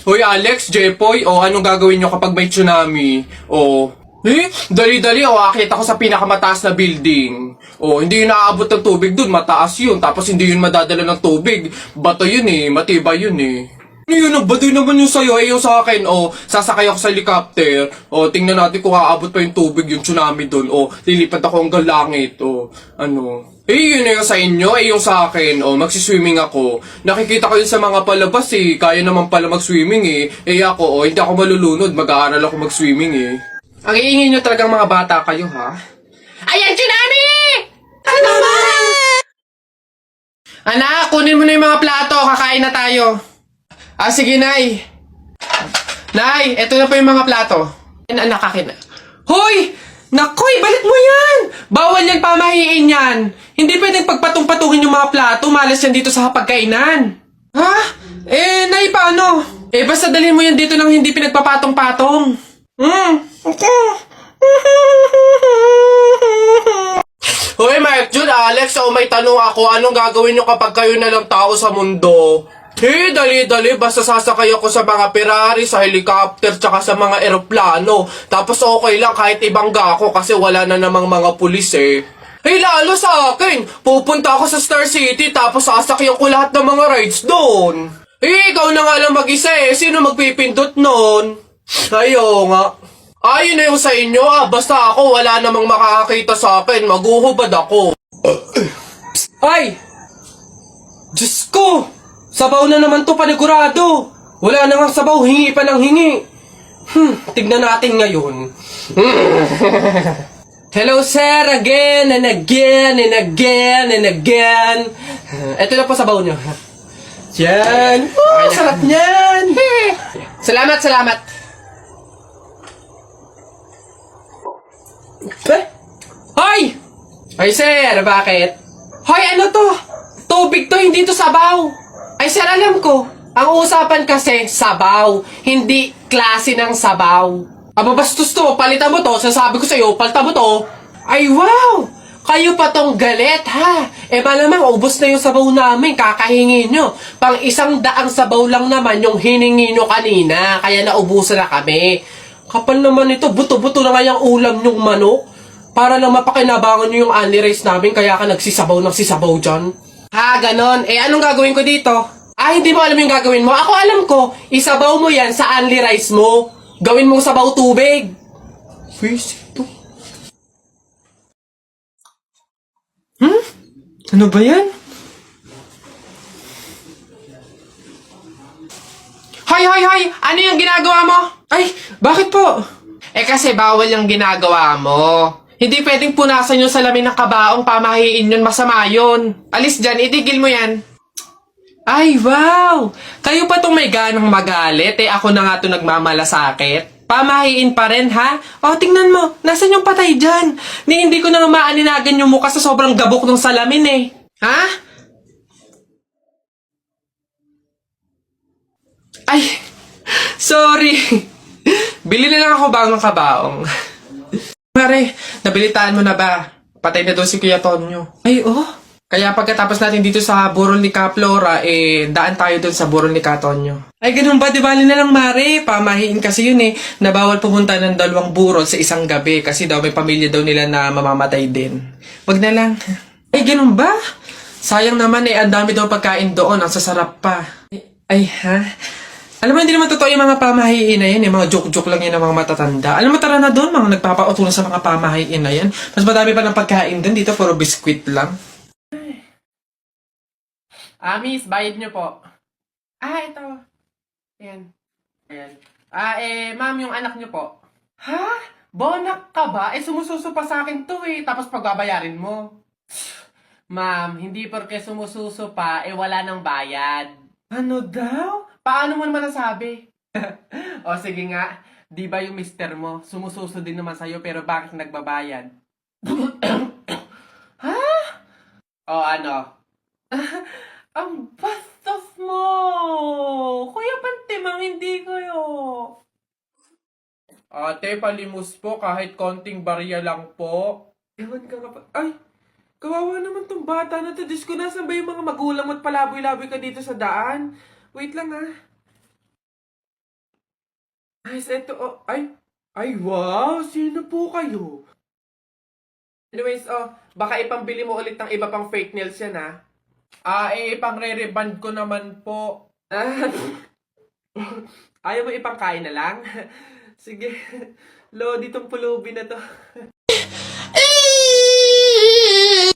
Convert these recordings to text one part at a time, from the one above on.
Hoy Alex, Jepoy, anong gagawin nyo kapag may tsunami? Dali-dali, akit ako sa pinakamataas na building. Hindi yun naaabot ng tubig dun, mataas yun. Tapos hindi yun madadala ng tubig. Bato yun matibay yun Ano yun, ang baduy naman yung sa'yo, yung sa akin, sasakay ako sa helicopter. Tingnan natin kung aabot pa yung tubig, yung tsunami dun. Lilipad ako hanggang langit, yun na yung sa inyo, yung sa akin, magsiswimming ako. Nakikita ko yun sa mga palabas, kaya naman pala mag-swimming, ako, hindi ako malulunod, mag-aaral ako mag-swimming, Ang iingay nyo talagang mga bata kayo, ha? Ayan, tsunami! Ano naman? Anak, kunin mo na yung mga plato, kakain na tayo. Sige, Nay. Nay, eto na po yung mga plato. Anak, akin na. Hoy! Nakoy, balik mo yan! Bawal yan, pamahiin yan. Hindi pwedeng pagpatong-patungin yung mga plato, malas yan dito sa hapagkainan. Ha? Nay, paano? Basta dalhin mo yan dito nang hindi pinagpapatong-patong. Hoy, Mike, Jun, Alex, may tanong ako. Anong gagawin nyo kapag kayo na lang tao sa mundo? Dali-dali, basta sasakay ako sa mga Ferrari, sa helicopter, tsaka sa mga eroplano. Tapos okay lang kahit ibangga ako kasi wala na namang mga pulis lalo sa akin, pupunta ako sa Star City tapos sasakyan ko lahat ng mga rides doon. Ikaw na nga lang mag-isa sino magpipindot nun? Ayo nga. Ayun na yung sa inyo basta ako wala namang makakakita sa akin, maguhubad ako. Ay! Diyos ko! Sabaw na naman to, panigurado. Wala na nga sabaw, hingi pa ng hingi. Tignan natin ngayon. Hello sir, again and again and again and again. Ito na po sabaw nyo. Yan. Sarap niyan. Salamat. Hoy! Ay sir, bakit? Hoy, ano to? Tubig to, hindi to sabaw. Ay sir, alam ko. Ang usapan kasi, sabaw. Hindi klase ng sabaw. Bastos to. Palitan mo to. Sasabi ko sa'yo, palitan mo to. Ay, wow! Kayo pa tong galit, ha? Malamang, ubos na yung sabaw namin. Kakahingi nyo. Pang 100 sabaw lang naman yung hiningi nyo kanina. Kaya naubusan na kami. Kapal naman ito. Buto-buto na nga yung ulam nyong manok. Para lang mapakinabangan nyo yung only rice namin. Kaya ka nagsisabaw dyan. Ha, ganon. Anong gagawin ko dito? Hindi mo alam yung gagawin mo? Ako alam ko. Isabaw mo yan sa only rice mo. Gawin mong sabaw tubig. Face ito. Ano ba yan? Hoy! Ano yung ginagawa mo? Ay, bakit po? Kasi bawal yung ginagawa mo. Hindi pwedeng punasan yung salamin ng kabaong, pamahiin yun, masama yun. Alis dyan, itigil mo yan. Ay, wow! Kayo pa tong may ganang magalit, ako na nga to nagmamalasakit. Pamahiin pa rin, ha? Tingnan mo, nasan yung patay dyan? Hindi ko na maaninagan yung mukha sa sobrang gabok ng salamin, Ha? Ay, sorry. Bili na lang ako bagong kabaong. Mare, nabilitaan mo na ba? Patay na doon si Kuya Tonyo. Ay, Kaya pagkatapos natin dito sa burol ni Ka Flora, daan tayo doon sa burol ni Ka Tonyo. Ay, ganun ba? Di bali na lang, Mare. Pamahiin kasi yun na bawal pumunta ng 2 burol sa isang gabi kasi daw may pamilya daw nila na mamamatay din. Wag na lang. Ay, ganun ba? Sayang naman ang dami daw pagkain doon. Ang sasarap pa. Ay, ha? Alam mo, hindi naman totoo yung mga pamahiin na yan. Yung mga joke-joke lang yan ng mga matatanda. Alam mo, tara na doon. Mga nagpapautulan sa mga pamahiin na yan. Mas madami pa ng pagkain doon. Dito, puro biskwit lang. Miss, bayad nyo po. Ito. Ayan. Ma'am, yung anak nyo po. Ha? Bonak ka ba? Sumususo pa sa akin to Tapos pagbabayarin mo. Ma'am, hindi porke sumususo pa, wala nang bayad. Ano daw? Paano mo naman nasabi? Sige nga. Di ba yung mister mo, sumususo din naman sa'yo pero bakit nagbabayad? Ha? Ano? Ang bastos mo! Kuya Pantimang, hindi kayo. Ate, palimos po kahit konting barya lang po. Ewan ka nga pa. Ay! Kawawa naman tong bata na to. Diyos ko, nasan ba yung mga magulang mo at palaboy-laboy ka dito sa daan? Wait lang Guys, ito, ay, wow, sino po kayo? Anyways, baka ipambili mo ulit ng iba pang fake nails yan, ha? Ipang re-reband ko naman po. Ayaw mo ipangkain na lang? Sige, Lodi, tong pulubi na to.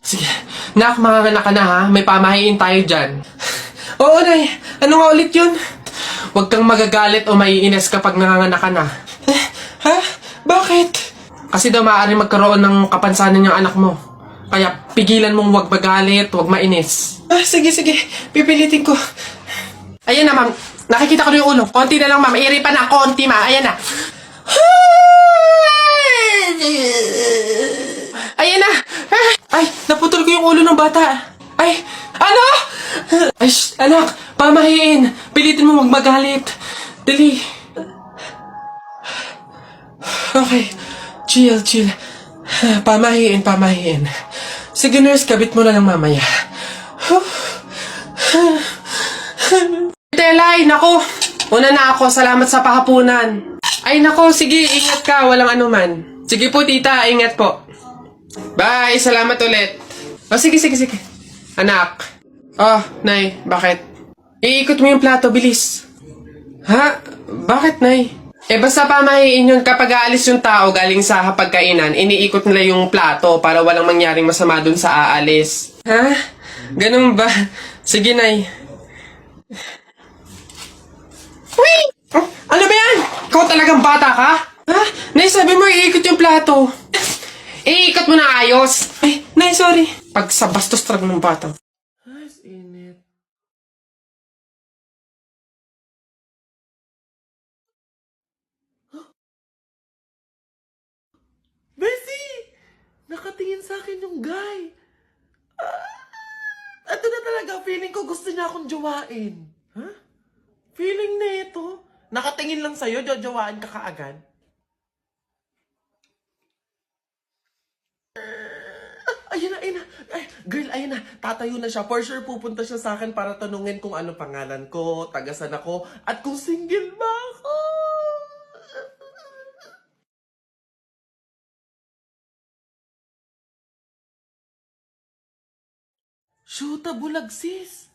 Sige, nak, manganganak ka na, ha? May pamahiin tayo dyan. Oo, Nay. Ano nga ulit yun? Huwag kang magagalit o maiinis kapag nanganganak ka na. Ha? Bakit? Kasi daw maaaring magkaroon ng kapansanan yung anak mo. Kaya pigilan mong huwag magalit, huwag mainis. Sige. Pipilitin ko. Ayan na, ma'am. Nakikita ko na yung ulo. Konti na lang, ma'am. Iri pa na. Konti, ma. Ayan na. Ayan na. Ay, naputol ko yung ulo ng bata. Ay, ano? Ay, anak. Pamahiin. Pilitin mo huwag magalit. Dali. Okay. Chill. Pamahiin. Sige, nurse, kabit mo na lang mamaya. Telay, nako. Una na ako, salamat sa pahapunan. Ay, nako, sige, ingat ka, walang anuman. Sige po, tita, ingat po. Bye, salamat ulit. Sige. Anak. Nay, bakit? Iikot mo yung plato, bilis. Ha? Bakit, Nay? Basta pamahiin yun kapag aalis yung tao galing sa hapagkainan, iniikot nila yung plato para walang mangyaring masama dun sa aalis. Ha? Ganun ba? Sige, Nay. Wait! Ano ba yan? Ikaw talagang bata ka? Ha? Nay, sabi mo iikot yung plato. Iikot mo na ayos. Ay, Nay, sorry. Pag sa bastos trag ng bata. Init. Bessie! Nakatingin sa akin yung guy. Ito na talaga, feeling ko gusto niya akong jowain. Ha? Feeling na ito. Nakatingin lang sa'yo, jojowain ka kaagad. Ayun na. Ay, girl, ayun na. Tatayo na siya. For sure, pupunta siya sa akin para tanungin kung ano pangalan ko, tagasan ako, at kung single ba ako. Shoota, bulag, sis.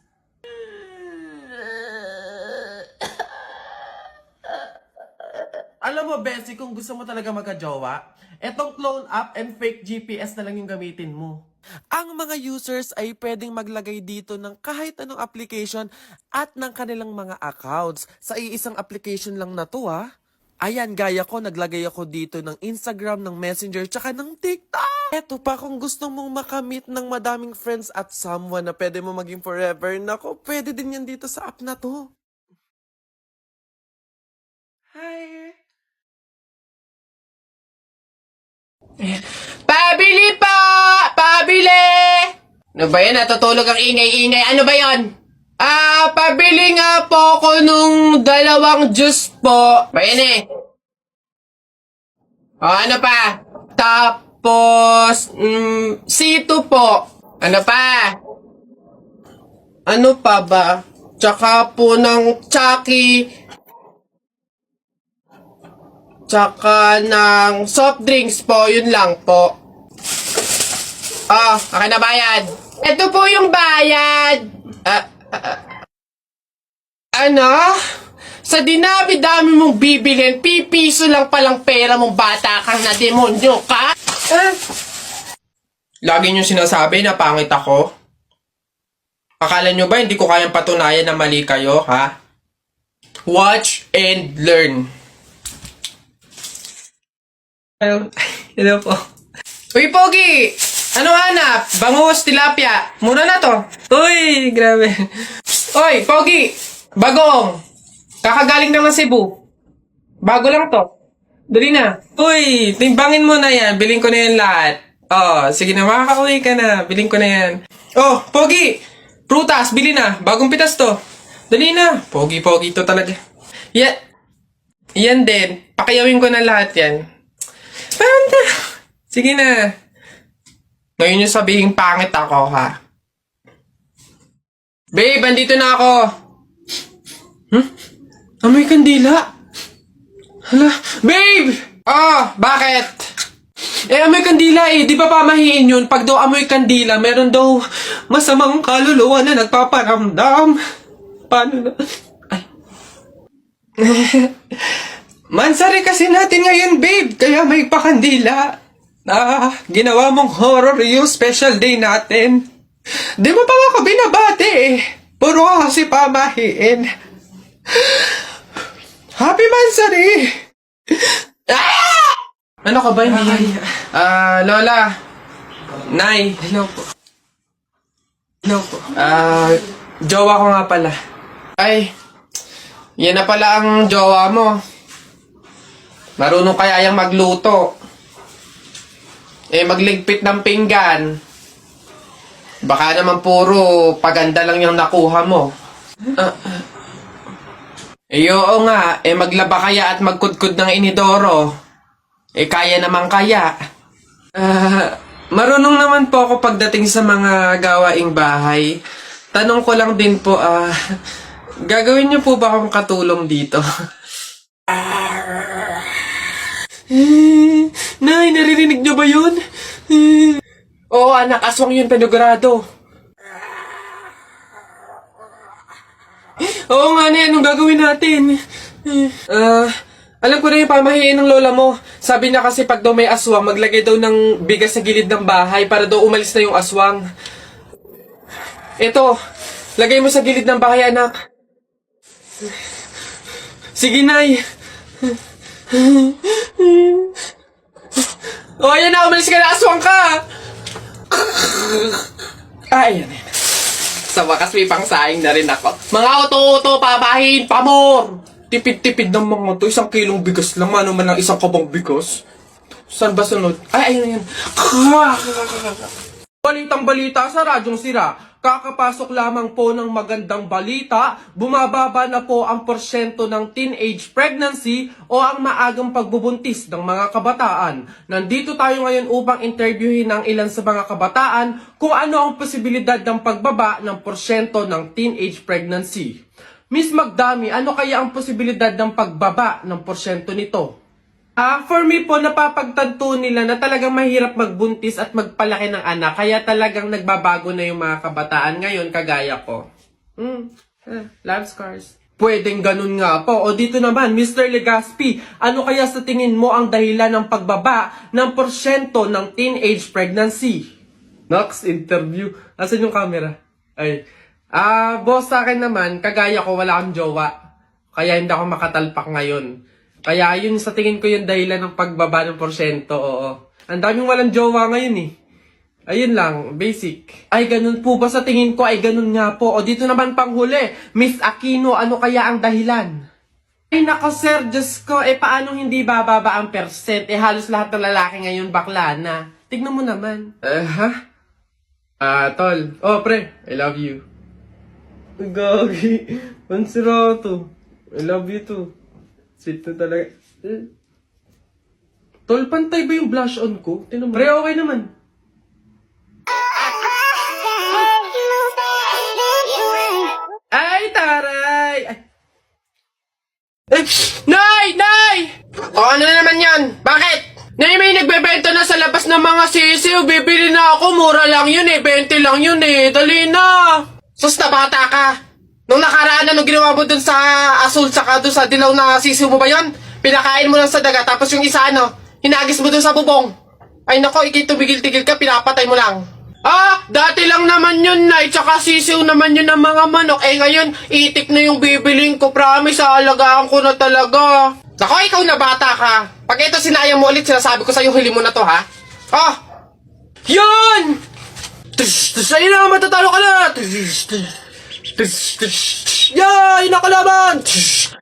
Alam mo, Bessie, kung gusto mo talaga magka-jowa, etong clone app and fake GPS na lang yung gamitin mo. Ang mga users ay pwedeng maglagay dito ng kahit anong application at ng kanilang mga accounts. Sa iisang application lang na to, ha? Ayan, gaya ko, naglagay ako dito ng Instagram, ng Messenger, tsaka ng TikTok. Eto pa, kung gusto mong makamit ng madaming friends at someone na pwede mo maging forever, nako, pwede din yan dito sa app na to. Hi! Pabili po! Pabili! Ano ba yan? Natutulog ang ingay-ingay. Ano ba yon? Pabili nga po ako nung 2 juice po. Ba yan eh? Ano pa? Tapos, C2 po. Ano pa? Ano pa ba? Tsaka po ng Chucky. Tsaka ng soft drinks po, yun lang po. Akin na bayad. Ito po yung bayad. Ano? Sa dinami-dami mong bibilin, pipiso lang palang pera mong bata kang na demonyo ka? Lagi nyo sinasabi na pangit ako? Akala nyo ba hindi ko kayang patunayan na mali kayo, ha? Watch and learn. Hello po. Uy, Pogi! Ano hanap? Bangus, tilapia. Mura na to. Uy, grabe. Uy, Pogi! Bagong! Kakagaling lang ng Cebu. Bago lang to. Dali na. Uy, timbangin mo na yan. Biling ko na yan lahat. Sige na, makakauwi ka na. Biling ko na yan. Pogi! Prutas, bili na. Bagong pitas to. Dali na. Pogi-pogi to talaga. Yan din. Pakiyawin ko na lahat yan. Panda! Sige na. Ngayon yung sabihin pangit ako, ha? Babe, andito na ako. Amoy kandila. Hala, babe! Bakit? Amoy kandila eh. Di ba pamahiin yun? Pag daw amoy kandila, meron daw masamang kaluluwa na nagpaparamdam. Paano na? Ay. Mansari kasi natin ngayon, babe. Kaya may pakandila. Ginawa mong horror yung special day natin. Di mo pa ako binabati eh. Puro ka kasi pamahiin. Happy Mansari! Ano ka ba? Hindi. Lola. Nay. Hello po. Hello po. Jowa ko nga pala. Ay, yan na pala ang jowa mo. Marunong kaya yung magluto. Magligpit ng pinggan. Baka naman puro paganda lang yung nakuha mo. Oo nga, maglaba kaya at magkudkod ng inidoro. Kaya naman kaya. Marunong naman po ako pagdating sa mga gawaing bahay. Tanong ko lang din po, gagawin niyo po ba akong katulong dito? Nay, naririnig niyo ba yun? Oo, anak, aswang yun, penogrado. Oo nga, Nay, anong gagawin natin? Alam ko na yung pamahiin ng lola mo. Sabi niya kasi pag daw may aswang, maglagay daw ng bigas sa gilid ng bahay para daw umalis na yung aswang. Ito, lagay mo sa gilid ng bahay, anak. Sige, Nay. Ayan na, umalis ka na, aswang ka! Ayan. Sa wakas may pangsaing na rin ako. Mga uto-uto, papahin, pamor! Tipid-tipid ng mga to. 1 kilong bigas lang. Ano man ang 1 kabang bigas? Saan ba sunod? Ay, ayun. Balitang balita sa Radyong Sira. Kakapasok lamang po ng magandang balita, bumababa na po ang porsyento ng teenage pregnancy o ang maagang pagbubuntis ng mga kabataan. Nandito tayo ngayon upang interviewin ng ilan sa mga kabataan kung ano ang posibilidad ng pagbaba ng porsyento ng teenage pregnancy. Miss Magdami, ano kaya ang posibilidad ng pagbaba ng porsyento nito? For me po, napapagtanto nila na talagang mahirap magbuntis at magpalaki ng anak. Kaya talagang nagbabago na yung mga kabataan ngayon, kagaya ko. Love scars. Pwedeng ganun nga po. O dito naman, Mr. Legaspi, ano kaya sa tingin mo ang dahilan ng pagbaba ng porsyento ng teenage pregnancy? Next interview. Asan yung camera? Ay. Boss, sa akin naman, kagaya ko, wala akong jowa. Kaya hindi ako makatalpak ngayon. Kaya yun sa tingin ko yung dahilan ng pagbaba ng porsyento, oo. Ang daming walang jowa ngayon eh. Ayun lang, basic. Ay, ganun po ba sa tingin ko? Ay, ganun nga po. O dito naman panghuli, Miss Aquino, ano kaya ang dahilan? Ay, nako sir, Diyos ko, paano hindi bababa ang percent? Halos lahat ng lalaki ngayon bakla na. Tignan mo naman. Tol. Oh, pre, I love you. Gagi. Pansirato. I love you too. Sweet na talaga. Tol, pantay ba yung blush on ko? Tinan mo. Pre, okay naman. Ay, taray! Ay. Nay! Nay! Ano na naman yan? Bakit? Nay, may nagbebenta na sa labas ng mga sisiw. Bibili na ako. Mura lang yun 20 lang yun Dali na. Sus, na bata ka. Nung nakaraan na, nung ginawa mo dun sa asul, saka dun sa dilaw na sisiw mo ba yun? Pinakain mo lang sa daga, tapos yung isa hinagis mo dun sa bubong. Ay nako, tumigil-tigil ka, pinapatay mo lang. Dati lang naman yun, Nay, tsaka sisiw naman yun ng mga manok. Ngayon, itik na yung bibiling ko, promise, aalagaan ko na talaga. Nako, ikaw na bata ka. Pag ito sinayang mo ulit, sinasabi ko sa'yo, huli mo na to, ha? Yun! Sa'yo na, matatalo ka na! Yay! Nakalaban!